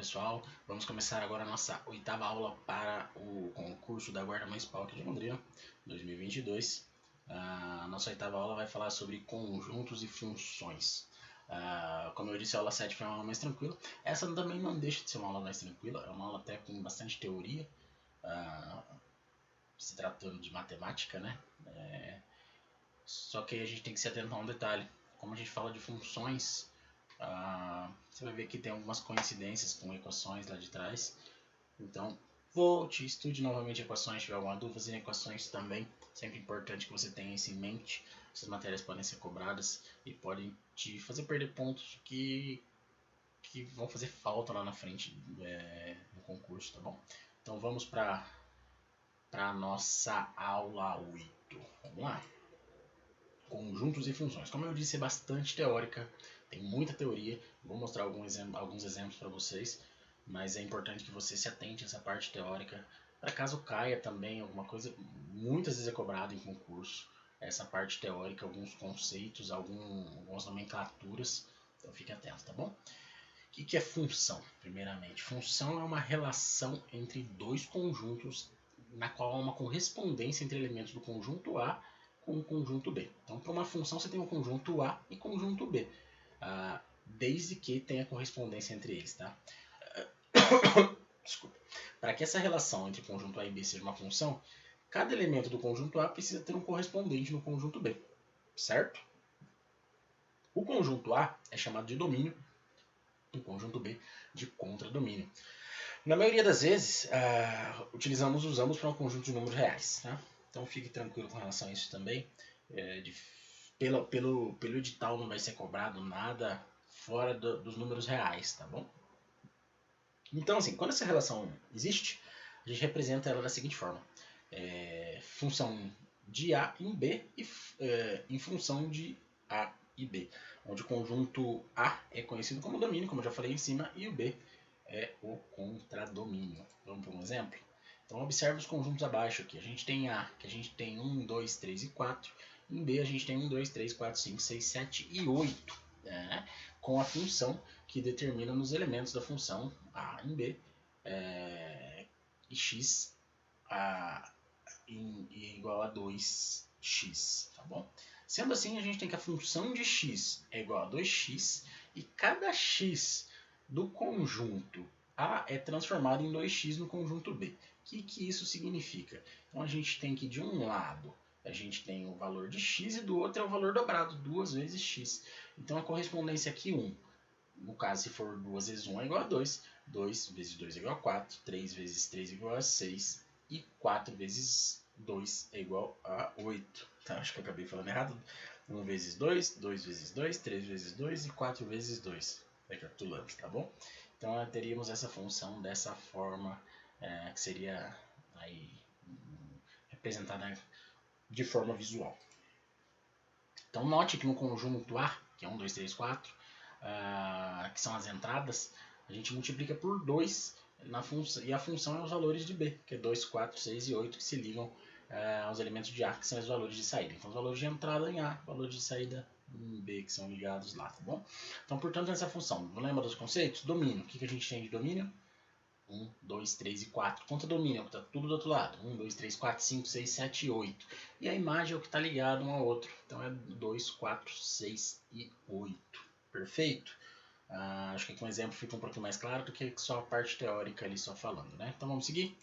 pessoal, vamos começar agora a nossa oitava aula para o concurso da Guarda Municipal aqui de Londrina 2022. A nossa oitava aula vai falar sobre conjuntos e funções. Como eu disse, a aula 7 foi uma aula mais tranquila. Essa também não deixa de ser uma aula mais tranquila, é uma aula até com bastante teoria, se tratando de matemática, né? Só que a gente tem que se atentar a um detalhe. Como a gente fala de funções, você vai ver que tem algumas coincidências com equações lá de trás. Então, volte, estude novamente equações, se tiver alguma dúvida em equações também. Sempre importante que você tenha isso em mente. Essas matérias podem ser cobradas e podem te fazer perder pontos que vão fazer falta lá na frente no concurso, tá bom? Então vamos para a nossa aula 8. Vamos lá? Conjuntos e funções. Como eu disse, é bastante teórica, tem muita teoria. Vou mostrar alguns exemplos para vocês, mas é importante que você se atente a essa parte teórica, para caso caia também alguma coisa, muitas vezes é cobrado em concurso, essa parte teórica, alguns conceitos, algumas nomenclaturas, então fique atento, tá bom? O que é função? Primeiramente, função é uma relação entre dois conjuntos, na qual há uma correspondência entre elementos do conjunto A com o conjunto B. Então, para uma função, você tem o conjunto A e conjunto B, desde que tenha correspondência entre eles, tá? Desculpa. Para que essa relação entre conjunto A e B seja uma função, cada elemento do conjunto A precisa ter um correspondente no conjunto B, certo? O conjunto A é chamado de domínio, o conjunto B de contradomínio. Na maioria das vezes, usamos para um conjunto de números reais, tá? Então fique tranquilo com relação a isso também. Pelo edital não vai ser cobrado nada fora dos números reais, tá bom? Então, assim, quando essa relação existe, a gente representa ela da seguinte forma. Função de A em B em função de A e B, onde o conjunto A é conhecido como domínio, como eu já falei em cima, e o B é o contradomínio. Vamos para um exemplo? Então observe os conjuntos abaixo aqui. A gente tem A, que a gente tem 1, 2, 3 e 4. Em B a gente tem 1, 2, 3, 4, 5, 6, 7 e 8. Com a função que determina nos elementos da função A em B e x igual a 2x, tá bom? Sendo assim, a gente tem que a função de x é igual a 2x e cada x do conjunto A é transformado em 2x no conjunto B. O que isso significa? Então a gente tem que de um lado a gente tem o valor de x e do outro é o valor dobrado, 2 vezes x. Então a correspondência aqui 1. No caso, se for 2 vezes 1 é igual a 2, 2 vezes 2 é igual a 4, 3 vezes 3 é igual a 6 e 4 vezes 2 é igual a 8. Tá? Acho que eu acabei falando errado. 1 vezes 2, 2 vezes 2, 3 vezes 2 e 4 vezes 2. Recapitulando, tá bom? Então teríamos essa função dessa forma, que seria aí representada de forma visual. Então note que no conjunto A, que é 1, 2, 3, 4, que são as entradas, a gente multiplica por 2 na função, e a função é os valores de B, que é 2, 4, 6 e 8, que se ligam aos elementos de A, que são os valores de saída. Então os valores de entrada em A, valores de saída em B, que são ligados lá, tá bom? Então, portanto, nessa função, lembra dos conceitos? Domínio. O que a gente tem de domínio? 1, 2, 3 e 4. Contradomínio é o que está tudo do outro lado. 1, 2, 3, 4, 5, 6, 7 e 8. E a imagem é o que está ligado um ao outro. Então é 2, 4, 6 e 8. Perfeito? Acho que aqui um exemplo fica um pouquinho mais claro do que só a parte teórica ali só falando, né? Então vamos seguir?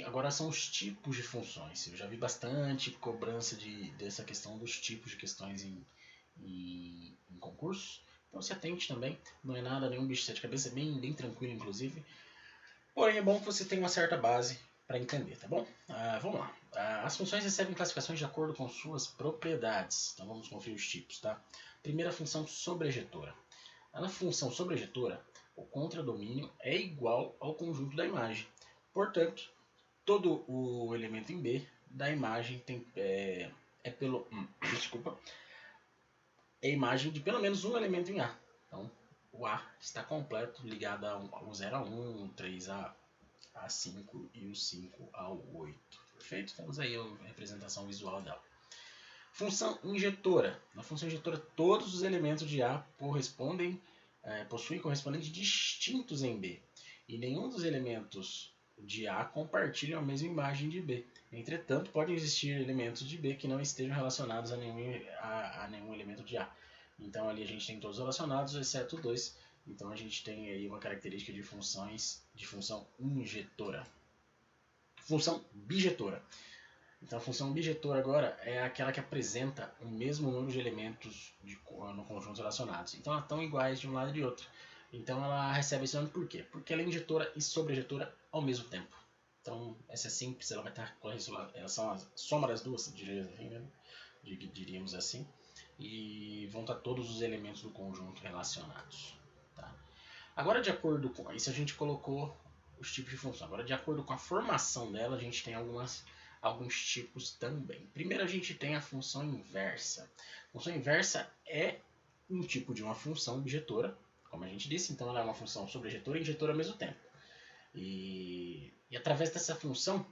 Agora são os tipos de funções. Eu já vi bastante cobrança dessa questão dos tipos de questões em concursos. Então se atente também, não é nada, nenhum bicho de sete cabeças, é bem tranquilo inclusive. Porém é bom que você tenha uma certa base para entender, tá bom? Vamos lá. As funções recebem classificações de acordo com suas propriedades. Então vamos conferir os tipos, tá? Primeira função sobrejetora. Na função sobrejetora, o contradomínio é igual ao conjunto da imagem. Portanto, todo o elemento em B da imagem é a imagem de pelo menos um elemento em A. Então, o A está completo, ligado ao 0 a 1, o 3 a 5 e o 5 ao 8. Perfeito? Temos aí a representação visual dela. Função injetora. Na função injetora, todos os elementos de A correspondem possuem correspondentes distintos em B, e nenhum dos elementos de A compartilham a mesma imagem de B. Entretanto, podem existir elementos de B que não estejam relacionados a nenhum elemento de A. Então ali a gente tem todos relacionados, exceto dois. Então a gente tem aí uma característica de funções de função injetora. Função bijetora. Então a função bijetora agora é aquela que apresenta o mesmo número de elementos no conjunto relacionados. Então elas estão iguais de um lado e de outro. Então ela recebe esse nome por quê? Porque ela é injetora e sobrejetora ao mesmo tempo. Então essa é simples, ela vai estar elas são a soma das duas, diríamos assim, e vão estar todos os elementos do conjunto relacionados. Tá? Agora, de acordo com isso, a gente colocou os tipos de função. Agora, de acordo com a formação dela, a gente tem alguns tipos também. Primeiro, a gente tem a função inversa. A função inversa é um tipo de uma função objetora, como a gente disse, então ela é uma função sobrejetora e injetora ao mesmo tempo. E através dessa função,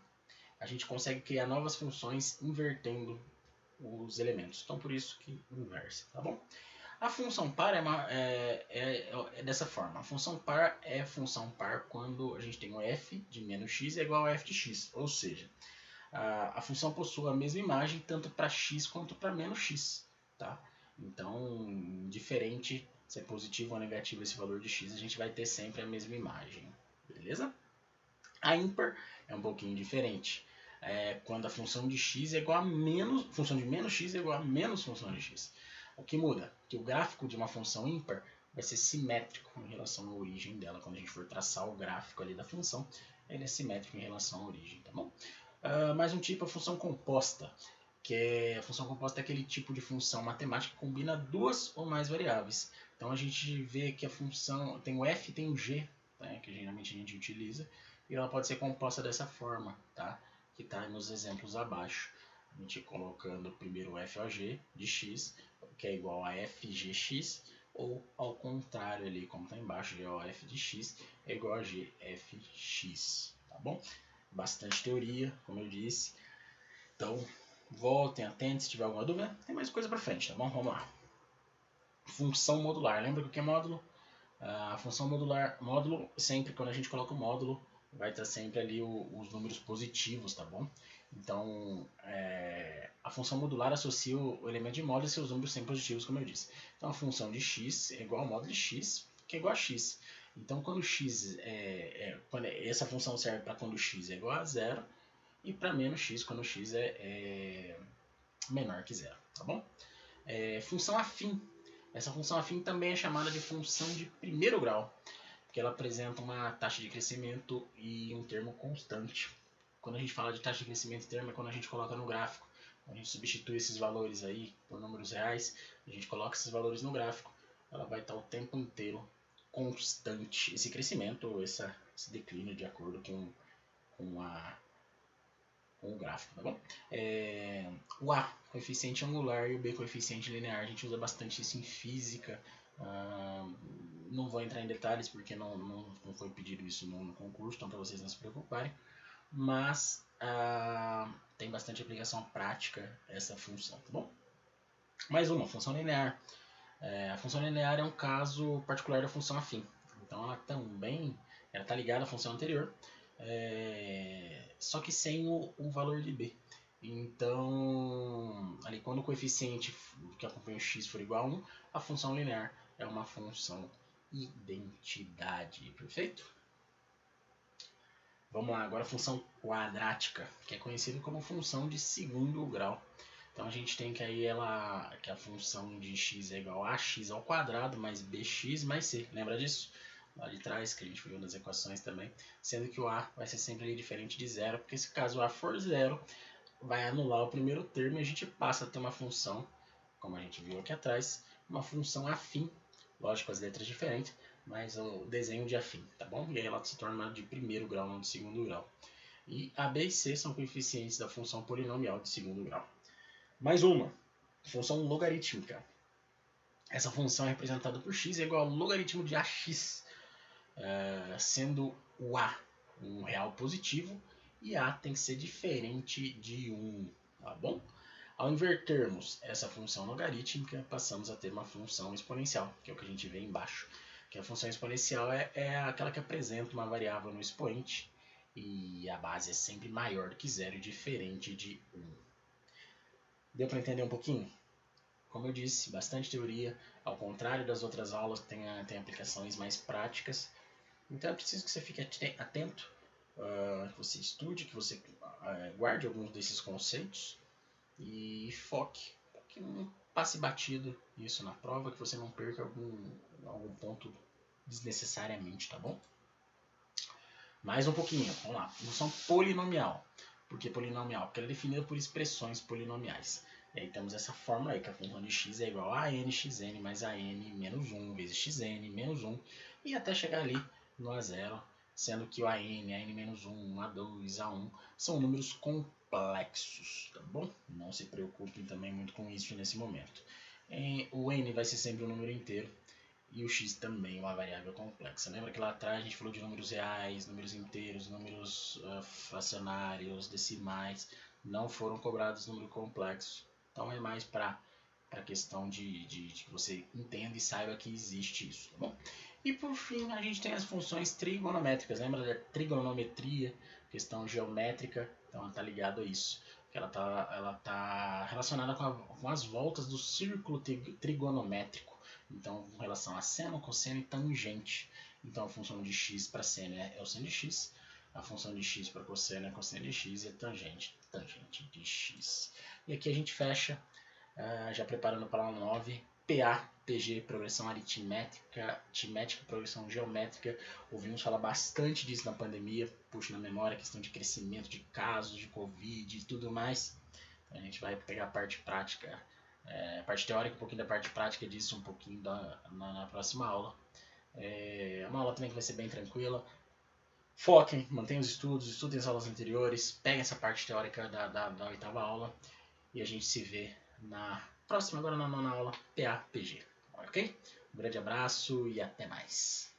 a gente consegue criar novas funções invertendo os elementos. Então, por isso que inversa, tá bom? A função par é dessa forma. A função par é função par quando a gente tem o f de menos x é igual a f de x. Ou seja, a função possui a mesma imagem tanto para x quanto para menos x. Tá? Então, diferente se é positivo ou negativo esse valor de x, a gente vai ter sempre a mesma imagem. Beleza? A ímpar é um pouquinho diferente. Quando a função de x é igual a menos, função de menos x é igual a menos função de x. O que muda? Que o gráfico de uma função ímpar vai ser simétrico em relação à origem dela. Quando a gente for traçar o gráfico ali da função, ele é simétrico em relação à origem, tá bom? Mais um tipo é a função composta, que a função composta é aquele tipo de função matemática que combina duas ou mais variáveis. Então a gente vê que a função tem o f e tem o g, né, que geralmente a gente utiliza, e ela pode ser composta dessa forma, tá? Que está nos exemplos abaixo. A gente colocando primeiro o f ao g de x, que é igual a fgx, ou ao contrário ali, como está embaixo, g ao f de x é igual a gfx, tá bom? Bastante teoria, como eu disse. Então, voltem, atentem se tiver alguma dúvida. Tem mais coisa para frente, tá bom? Vamos lá. Função modular. Lembra o que é módulo? A função modular, módulo, sempre quando a gente coloca o módulo, vai estar sempre ali os números positivos, tá bom? Então, a função modular associa o elemento de módulo e seus números sempre positivos, como eu disse. Então, a função de x é igual ao módulo de x, que é igual a x. Então, quando x essa função serve para quando x é igual a zero e para menos x quando x é menor que zero, tá bom? Função afim. Essa função afim também é chamada de função de primeiro grau, porque ela apresenta uma taxa de crescimento e um termo constante. Quando a gente fala de taxa de crescimento e termo é quando a gente coloca no gráfico. Quando a gente substitui esses valores aí por números reais, a gente coloca esses valores no gráfico, ela vai estar o tempo inteiro constante, esse crescimento ou esse declínio de acordo com o gráfico, tá bom? O A, coeficiente angular, e o B, coeficiente linear, a gente usa bastante isso em física. Não vou entrar em detalhes porque não foi pedido isso no concurso, então para vocês não se preocuparem. Mas tem bastante aplicação prática essa função, tá bom? Mais uma, função linear. A função linear é um caso particular da função afim. Então ela também está ligada à função anterior, só que sem o valor de b. Então, ali quando o coeficiente que acompanha o x for igual a 1, a função linear é uma função identidade, perfeito? Vamos lá, agora a função quadrática, que é conhecida como função de segundo grau. Então a gente tem que aí que a função de x é igual a x ao quadrado mais bx mais c. Lembra disso? Lá de trás, que a gente viu nas equações também. Sendo que o a vai ser sempre diferente de zero, porque se caso o a for zero, vai anular o primeiro termo e a gente passa a ter uma função, como a gente viu aqui atrás, uma função afim. Lógico, as letras diferentes, mas o desenho de afim, tá bom? E aí ela se torna de primeiro grau, não de segundo grau. E a, b e c são coeficientes da função polinomial de segundo grau. Mais uma, função logarítmica. Essa função é representada por x é igual ao logaritmo de ax, sendo o a um real positivo e a tem que ser diferente de 1, tá bom? Ao invertermos essa função logarítmica, passamos a ter uma função exponencial, que é o que a gente vê embaixo. Que a função exponencial é aquela que apresenta uma variável no expoente e a base é sempre maior do que zero e diferente de 1. Deu para entender um pouquinho? Como eu disse, bastante teoria, ao contrário das outras aulas que tem aplicações mais práticas. Então é preciso que você fique atento, que você estude, que você guarde alguns desses conceitos e foque, que não passe batido isso na prova, que você não perca algum ponto desnecessariamente, tá bom? Mais um pouquinho, vamos lá. Função polinomial. Por que polinomial? Porque ela é definida por expressões polinomiais. E aí temos essa fórmula aí, que a função de x é igual a nxn mais a n menos 1 vezes xn menos 1, e até chegar ali no a0, sendo que o a n menos 1, a2, a1 são números complexos, tá bom? Não se preocupem também muito com isso nesse momento. O n vai ser sempre um número inteiro, e o x também é uma variável complexa. Lembra que lá atrás a gente falou de números reais, números inteiros, números fracionários, decimais, não foram cobrados número complexo. Então é mais para a questão de que você entenda e saiba que existe isso, tá bom? E por fim a gente tem as funções trigonométricas. Lembra da trigonometria, questão geométrica? Então ela está ligada a isso. Ela tá relacionada com as voltas do círculo trigonométrico. Então, com relação a seno, cosseno e tangente. Então, a função de x para seno é o seno de x, a função de x para cosseno é cosseno de x e a tangente de x. E aqui a gente fecha, já preparando para a aula 9, PA, PG, progressão aritmética, progressão geométrica. Ouvimos falar bastante disso na pandemia, puxa na memória a questão de crescimento de casos, de Covid e tudo mais. Então, a gente vai pegar a parte prática, a parte teórica, um pouquinho da parte prática disso, um pouquinho na próxima aula. É uma aula também que vai ser bem tranquila. Foquem, mantenham os estudos, estudem as aulas anteriores, peguem essa parte teórica da oitava aula e a gente se vê na próxima, agora na nona aula, PA-PG. Ok? Um grande abraço e até mais.